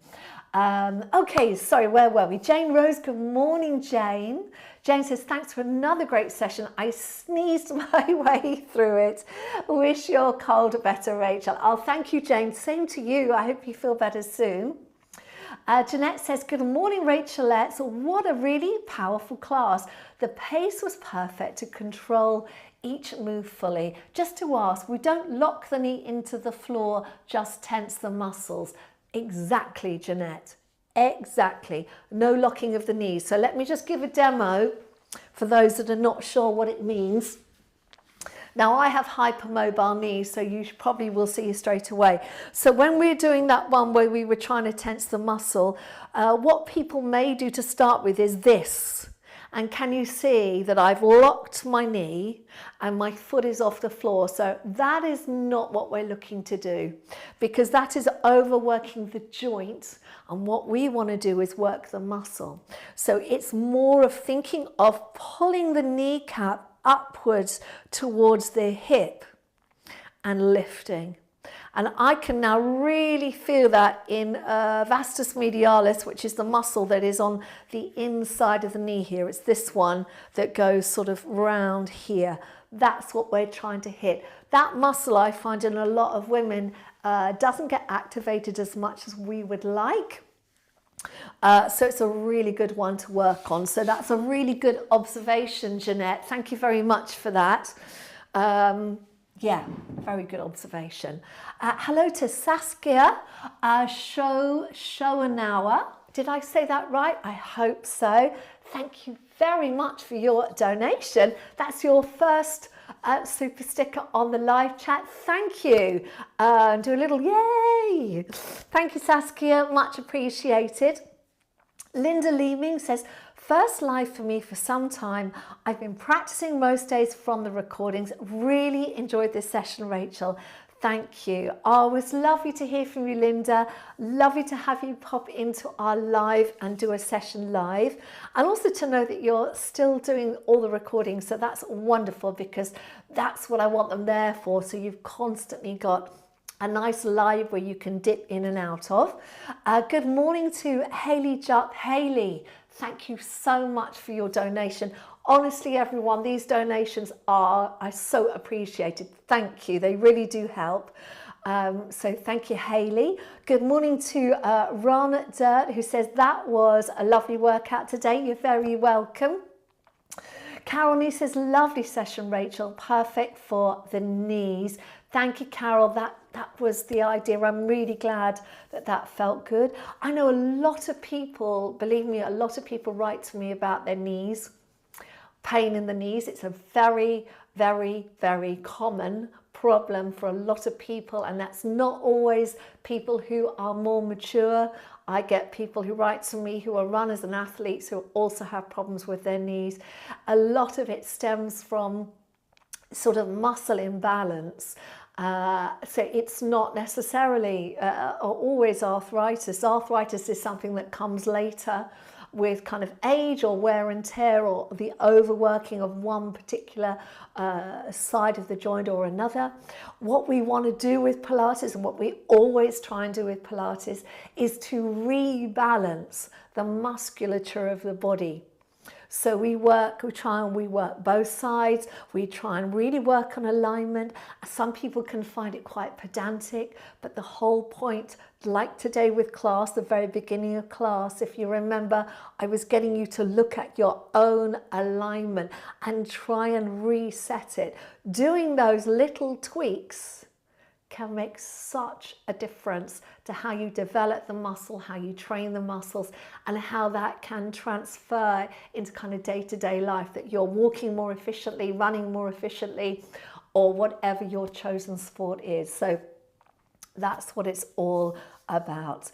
Okay, sorry, where were we? Jane Rose, good morning, Jane. Jane says, thanks for another great session. I sneezed my way through it. Wish your cold better, Rachel. Oh, thank you, Jane. Same to you. I hope you feel better soon. Jeanette says, good morning, Rachelette. So what a really powerful class. The pace was perfect to control each move fully. Just to ask, we don't lock the knee into the floor, just tense the muscles. Exactly, Jeanette. Exactly. No locking of the knees. So let me just give a demo for those that are not sure what it means. Now, I have hypermobile knees, so you probably will see straight away. So when we're doing that one where we were trying to tense the muscle, what people may do to start with is this. And can you see that I've locked my knee and my foot is off the floor? So that is not what we're looking to do, because that is overworking the joint. And what we want to do is work the muscle. So it's more of thinking of pulling the kneecap upwards towards the hip and lifting. And I can now really feel that in vastus medialis, which is the muscle that is on the inside of the knee here. It's this one that goes sort of round here. That's what we're trying to hit. That muscle, I find in a lot of women, doesn't get activated as much as we would like. So it's a really good one to work on. So that's a really good observation, Jeanette. Thank you very much for that. Yeah, very good observation. Hello to Saskia Shoanawa. Did I say that right? I hope so. Thank you very much for your donation. That's your first super sticker on the live chat. Thank you. Do a little yay. Thank you, Saskia. Much appreciated. Linda Leeming says, first live for me for some time. I've been practicing most days from the recordings. Really enjoyed this session, Rachel. Thank you. Oh, it was lovely to hear from you, Linda. Lovely to have you pop into our live and do a session live. And also to know that you're still doing all the recordings. So that's wonderful, because that's what I want them there for. So you've constantly got a nice library you can dip in and out of. Good morning to Hayley Jupp. Hayley, thank you so much for your donation. Honestly, everyone, these donations are so appreciated. Thank you. They really do help. So thank you, Hayley. Good morning to Ron Dirt, who says that was a lovely workout today. You're very welcome. Carol Nee says, lovely session, Rachel. Perfect for the knees. Thank you, Carol. That was the idea. I'm really glad that felt good. I know a lot of people, believe me, a lot of people write to me about their knees, pain in the knees. It's a very, very, very common problem for a lot of people, and that's not always people who are more mature. I get people who write to me who are runners and athletes who also have problems with their knees. A lot of it stems from sort of muscle imbalance. So it's not necessarily or always arthritis. Arthritis is something that comes later with kind of age or wear and tear or the overworking of one particular side of the joint or another. What we want to do with Pilates, and what we always try and do with Pilates, is to rebalance the musculature of the body. So we work both sides. We try and really work on alignment. Some people can find it quite pedantic, but the whole point, like today with class, the very beginning of class, if you remember, I was getting you to look at your own alignment and try and reset it. Doing those little tweaks can make such a difference to how you develop the muscle, how you train the muscles, and how that can transfer into kind of day-to-day life, that you're walking more efficiently, running more efficiently, or whatever your chosen sport is. So that's what it's all about.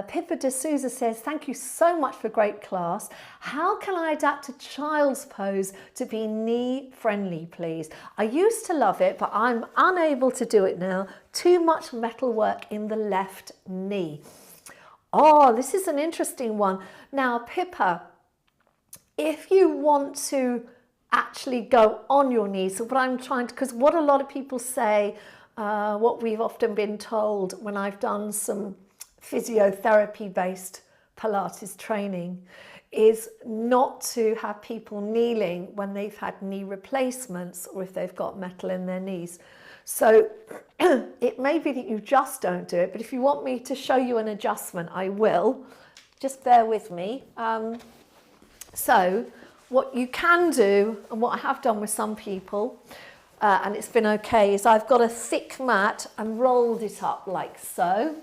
Pippa D'Souza says, thank you so much for a great class. How can I adapt a child's pose to be knee friendly, please? I used to love it, but I'm unable to do it now. Too much metal work in the left knee. Oh, this is an interesting one. Now, Pippa, if you want to actually go on your knees, so what I'm trying to, because what a lot of people say, what we've often been told when I've done some physiotherapy based Pilates training, is not to have people kneeling when they've had knee replacements or if they've got metal in their knees. So it may be that you just don't do it, but if you want me to show you an adjustment, I will. Just bear with me. So what you can do, and what I have done with some people, and it's been okay, is I've got a thick mat and rolled it up like so.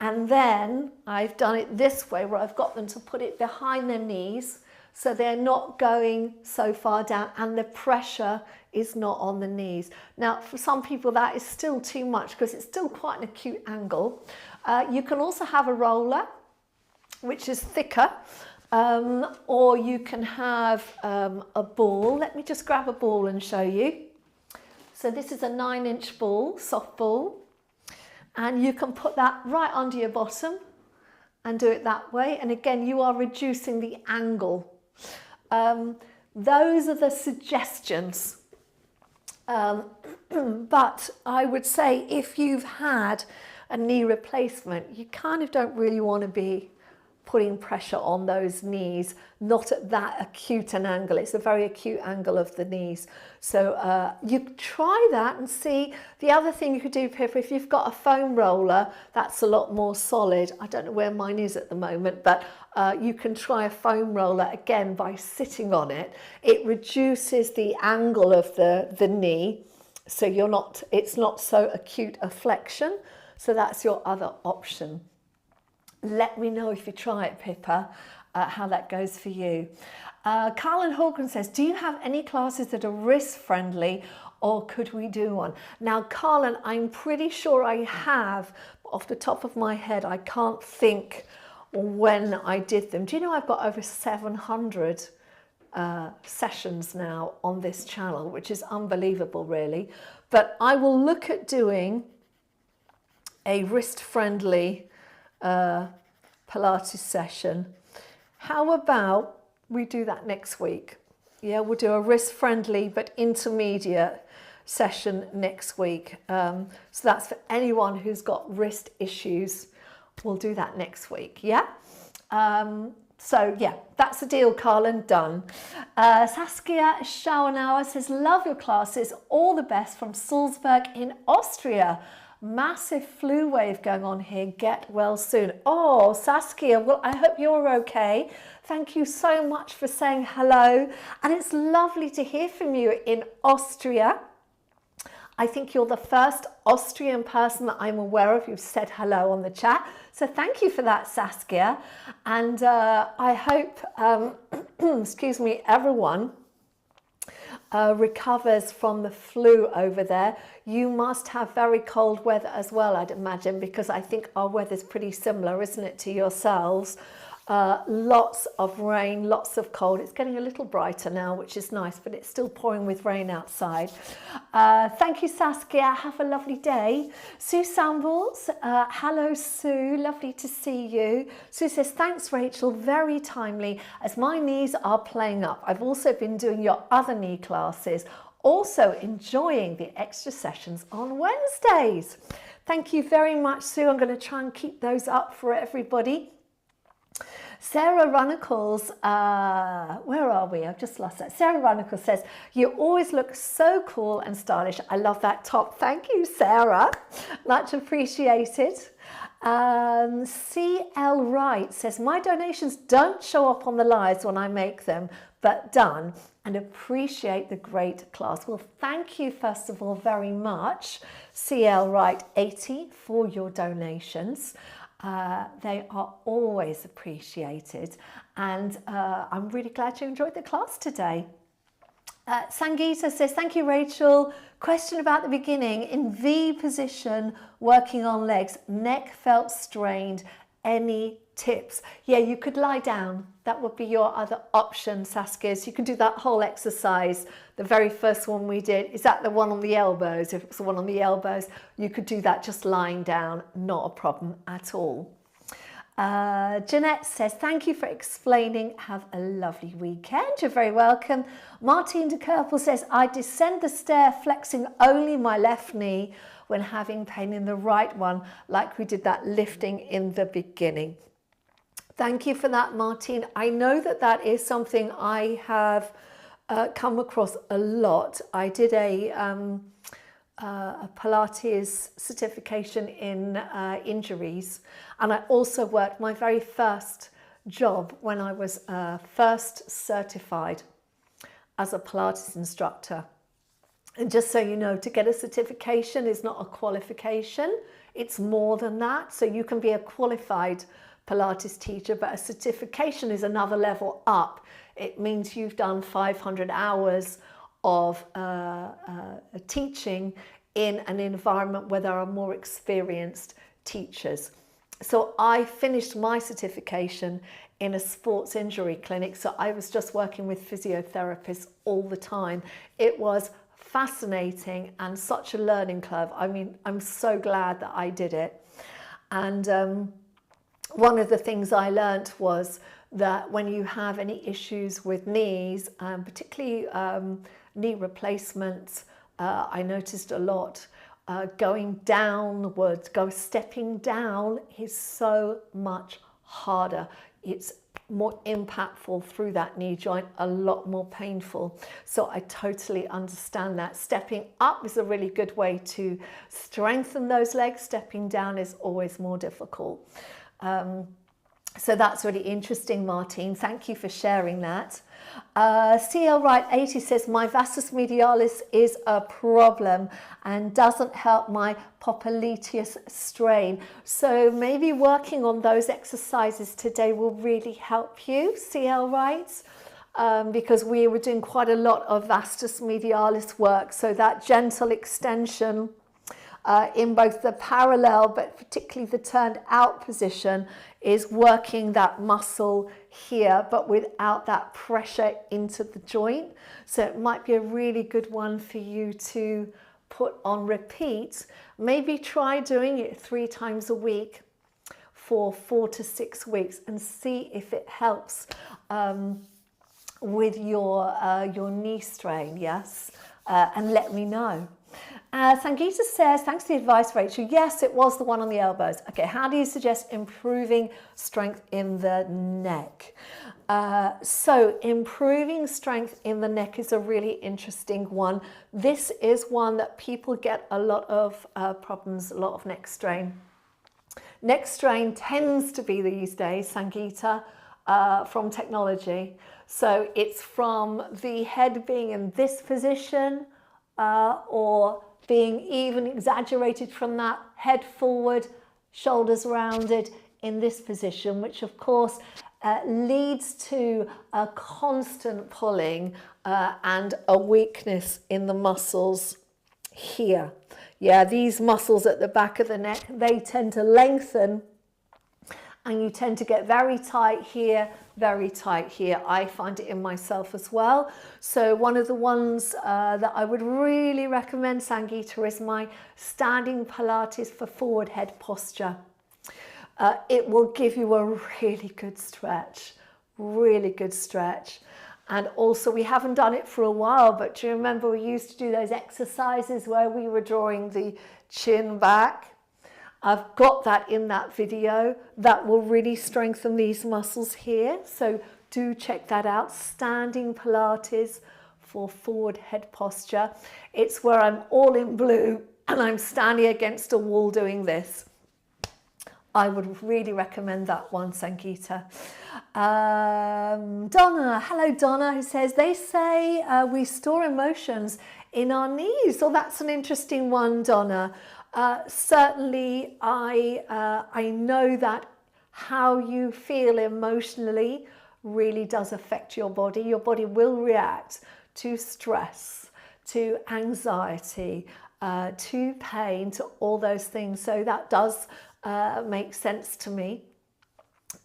And then I've done it this way, where I've got them to put it behind their knees so they're not going so far down and the pressure is not on the knees. Now, for some people that is still too much because it's still quite an acute angle. You can also have a roller, which is thicker, or you can have a ball. Let me just grab a ball and show you. So this is a 9-inch ball, soft ball, and you can put that right under your bottom and do it that way. And again, you are reducing the angle. Those are the suggestions. But I would say if you've had a knee replacement, you kind of don't really want to be putting pressure on those knees, not at that acute an angle. It's a very acute angle of the knees. So you try that and see. The other thing you could do, Pippa, if you've got a foam roller, that's a lot more solid. I don't know where mine is at the moment, but you can try a foam roller again by sitting on it. It reduces the angle of the knee, so it's not so acute a flexion. So that's your other option. Let me know if you try it, Pippa, how that goes for you. Carlin Hawkins says, do you have any classes that are wrist friendly, or could we do one? Now, Carlin, I'm pretty sure I have. Off the top of my head, I can't think when I did them. Do you know I've got over 700 sessions now on this channel, which is unbelievable, really. But I will look at doing a wrist friendly Pilates session. How about we do that next week? Yeah, we'll do a wrist friendly but intermediate session next week. So that's for anyone who's got wrist issues. We'll do that next week. Yeah. So yeah, that's the deal, Carlin. Done. Saskia Schauenauer says, love your classes. All the best from Salzburg in Austria. Massive flu wave going on here. Get well soon. Oh, Saskia, well, I hope you're okay. Thank you so much for saying hello. And it's lovely to hear from you in Austria. I think you're the first Austrian person that I'm aware of who've said hello on the chat. So thank you for that, Saskia. And I hope, excuse me, everyone recovers from the flu over there. You must have very cold weather as well, I'd imagine, because I think our weather's pretty similar, isn't it, to yourselves? Lots of rain, lots of cold. It's getting a little brighter now, which is nice, but it's still pouring with rain outside. Thank you, Saskia. Have a lovely day. Sue Sambles, hello, Sue. Lovely to see you. Sue says, thanks, Rachel. Very timely, as my knees are playing up. I've also been doing your other knee classes. Also enjoying the extra sessions on Wednesdays. Thank you very much, Sue. I'm going to try and keep those up for everybody. Sarah Runicles, where are we? I've just lost that. Sarah Runicles says, you always look so cool and stylish. I love that top. Thank you, Sarah. Much appreciated. CL Wright says, my donations don't show up on the lives when I make them, but done, and appreciate the great class. Well, thank you, first of all, very much, CL Wright 80, for your donations. They are always appreciated, and I'm really glad you enjoyed the class today. Sangeeta says, thank you, Rachel. Question about the beginning. In V position, working on legs, neck felt strained. Any tips? Yeah, you could lie down. That would be your other option, Saskia. So you can do that whole exercise. The very first one we did, is that the one on the elbows? If it's the one on the elbows, you could do that just lying down. Not a problem at all. Jeanette says, thank you for explaining. Have a lovely weekend. You're very welcome. Martine de Kerpel says, I descend the stair flexing only my left knee when having pain in the right one, like we did that lifting in the beginning. Thank you for that, Martine. I know that that is something I have come across a lot. I did a Pilates certification in injuries, and I also worked my very first job when I was first certified as a Pilates instructor. And just so you know, to get a certification is not a qualification, it's more than that. So you can be a qualified Pilates teacher, but a certification is another level up. It means you've done 500 hours of teaching in an environment where there are more experienced teachers. So I finished my certification in a sports injury clinic. So I was just working with physiotherapists all the time. It was fascinating and such a learning curve. I mean, I'm so glad that I did it. And one of the things I learned was that when you have any issues with knees, particularly knee replacements, I noticed a lot going downwards, stepping down is so much harder. It's more impactful through that knee joint, a lot more painful. So I totally understand that. Stepping up is a really good way to strengthen those legs. Stepping down is always more difficult. So that's really interesting, Martine. Thank you for sharing that. CL Wright 80 says, my vastus medialis is a problem and doesn't help my popliteus strain. So maybe working on those exercises today will really help you, CL Wright, because we were doing quite a lot of vastus medialis work. So that gentle extension in both the parallel but particularly the turned out position is working that muscle here but without that pressure into the joint. So it might be a really good one for you to put on repeat. Maybe try doing it 3 times a week for 4 to 6 weeks and see if it helps with your knee strain. Yes, and let me know. Sangeeta says, thanks for the advice, Rachel. Yes, it was the one on the elbows. Okay, how do you suggest improving strength in the neck? So improving strength in the neck is a really interesting one. This is one that people get a lot of problems, a lot of neck strain. Neck strain tends to be these days, Sangeeta, from technology. So it's from the head being in this position, or being even exaggerated from that, head forward, shoulders rounded in this position, which of course leads to a constant pulling and a weakness in the muscles here. Yeah, these muscles at the back of the neck, they tend to lengthen and you tend to get very tight here, very tight here. I find it in myself as well. So one of the ones that I would really recommend, Sangeeta, is my standing Pilates for forward head posture. It will give you a really good stretch, really good stretch. And also, we haven't done it for a while, but do you remember we used to do those exercises where we were drawing the chin back? I've got that in that video. That will really strengthen these muscles here. So do check that out. Standing Pilates for forward head posture. It's where I'm all in blue and I'm standing against a wall doing this. I would really recommend that one, Sangeeta. Donna, hello Donna, who says, they say we store emotions in our knees. So that's an interesting one, Donna. Certainly, I know that how you feel emotionally really does affect your body. Your body will react to stress, to anxiety, to pain, to all those things. So that does make sense to me.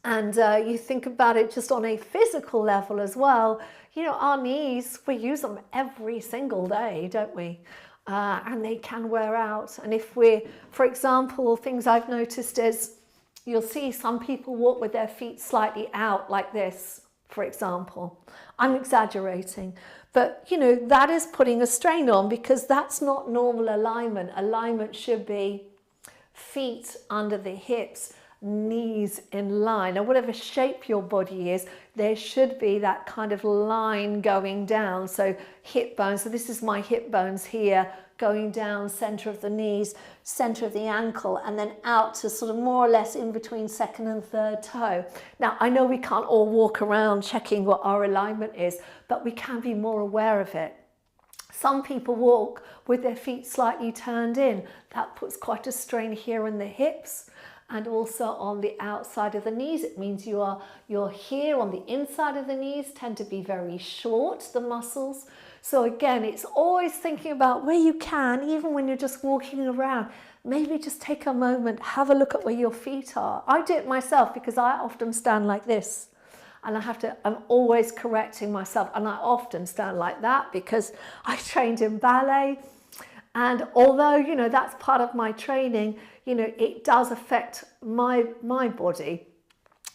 And you think about it just on a physical level as well. You know, our knees, we use them every single day, don't we? And they can wear out. And if we're, for example, things I've noticed is you'll see some people walk with their feet slightly out like this, for example. I'm exaggerating, but you know, that is putting a strain on because that's not normal alignment. Alignment should be feet under the hips, knees in line, or whatever shape your body is, there should be that kind of line going down. So hip bones, so this is my hip bones here, going down center of the knees, center of the ankle, and then out to sort of more or less in between second and third toe. Now, I know we can't all walk around checking what our alignment is, but we can be more aware of it. Some people walk with their feet slightly turned in. That puts quite a strain here in the hips and also on the outside of the knees. It means you're here on the inside of the knees tend to be very short, the muscles. So again, it's always thinking about where you can, even when you're just walking around, maybe just take a moment, have a look at where your feet are. I do it myself because I often stand like this. And I'm always correcting myself. And I often stand like that because I trained in ballet. And although, you know, that's part of my training, you know, it does affect my body.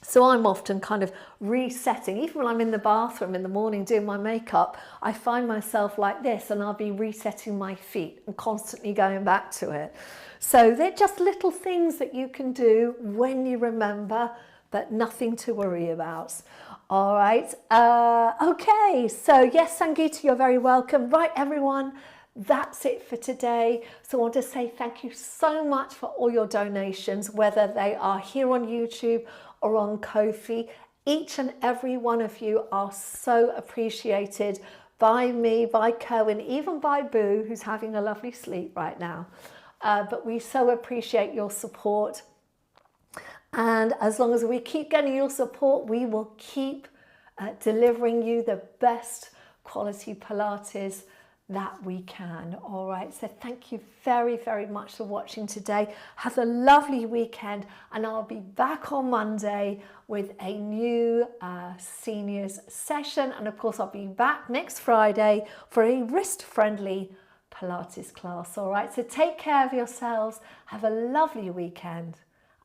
So I'm often kind of resetting. Even when I'm in the bathroom in the morning doing my makeup, I find myself like this and I'll be resetting my feet and constantly going back to it. So they're just little things that you can do when you remember, but nothing to worry about. All right. Okay. So yes, Sangeeta, you're very welcome. Right, everyone. That's it for today. So I want to say thank you so much for all your donations, whether they are here on YouTube or on Ko-fi. Each and every one of you are so appreciated by me, by Cohen, even by Boo, who's having a lovely sleep right now. But we so appreciate your support. And as long as we keep getting your support, we will keep delivering you the best quality Pilates that we can. All right, so thank you very, very much for watching today. Have a lovely weekend, and I'll be back on Monday with a new seniors session. And of course, I'll be back next Friday for a wrist-friendly Pilates class. All right, so take care of yourselves. Have a lovely weekend,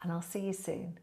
and I'll see you soon.